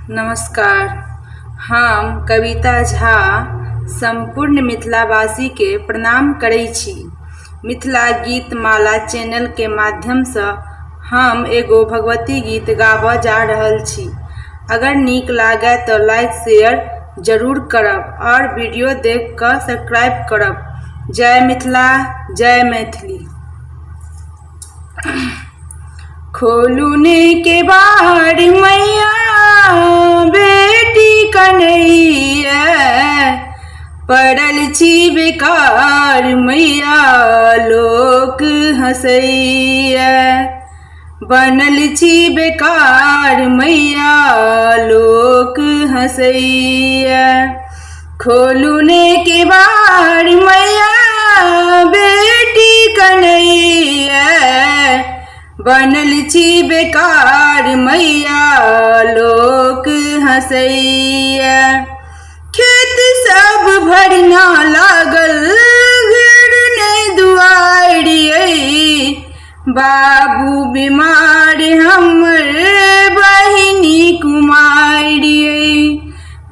नमस्कार। हम कविता झा संपूर्ण मिथिलावासी के प्रणाम करै छी। मिथिला गीत माला चैनल के माध्यम से हम एगो भगवती गीत गाबऽ जा रहल छी। अगर नीक लागे तो लाइक शेयर जरूर करब और वीडियो देख कर सब्सक्राइब करब। जय मिथिला, जय मैथिली। खोलू ने के बार मैया बेटी कन्हैया, पड़ल छी बेकार मैया लोक हंसैया। बनल छी बेकार मैया लोक हंसैया। खोलू ने के बार मैया बेटी कन्हैया, बनल छी बेकार मैया लोक हंसैया। खेत सब भरना लागल घर नहीं दुआरियै, बाबू बीमार हमर बहिनी कुमारियै।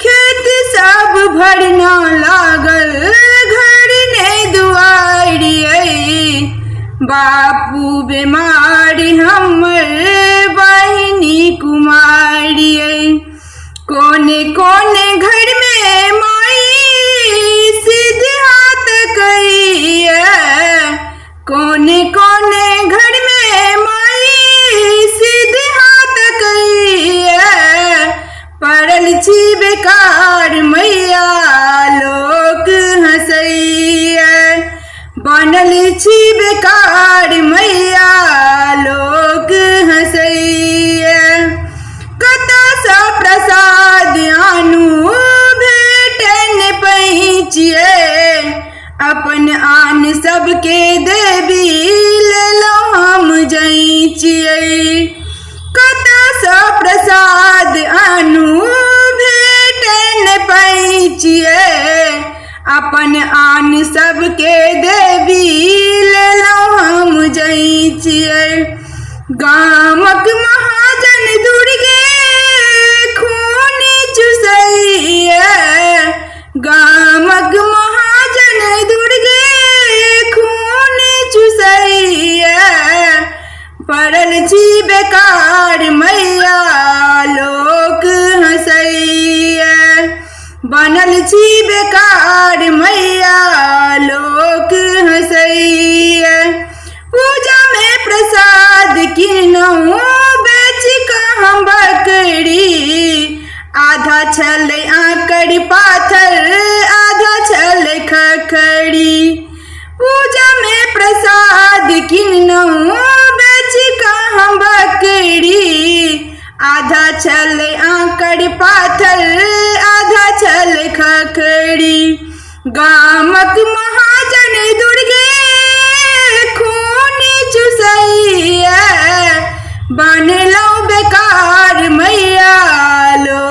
खेत सब भरना लागल घर नहीं दुआरियै, बापू बीमार हमर बहिनी कुमारियै। कोने कोने घर में माई सीधे हाथ कहिया, कोने कोने घर में माई सीधे हाथ कहिया। पड़ल छी बेकार मैया लोक हंसैया, बनल छी बेकार मैया लोक हंसैया। कतऽ सँ प्रसाद आनू भेटै ने पैचियै, अपन आन सबके देवी लेलहुँ हम जैचियै। कतऽ सँ प्रसाद आनू भेटै ने पैचियै, अपन आन सबके देवी लेलहुँ हम जैचियै। गामक महाजन दुर्गे खून चुसैया, गामक महाजन दुर्गे खून चुसैया। पड़ल छी बेकार मैया लोक हंसैया, बनल छी बेकार मैया लोक हंसैया। पूजा में प्रसाद किनहुँ बेच कऽ हम बकरी, आधा छलै आकड़ पाथर आधा छलै खखरी। पूजा में प्रसाद किनहुँ बेच कऽ हम बकरी, आधा छलै आकड़ पाथर आधा छलै खखरी। गामक महाजन दुर्गे खून चुसैया, बनलहुँ बेकार मैया लोक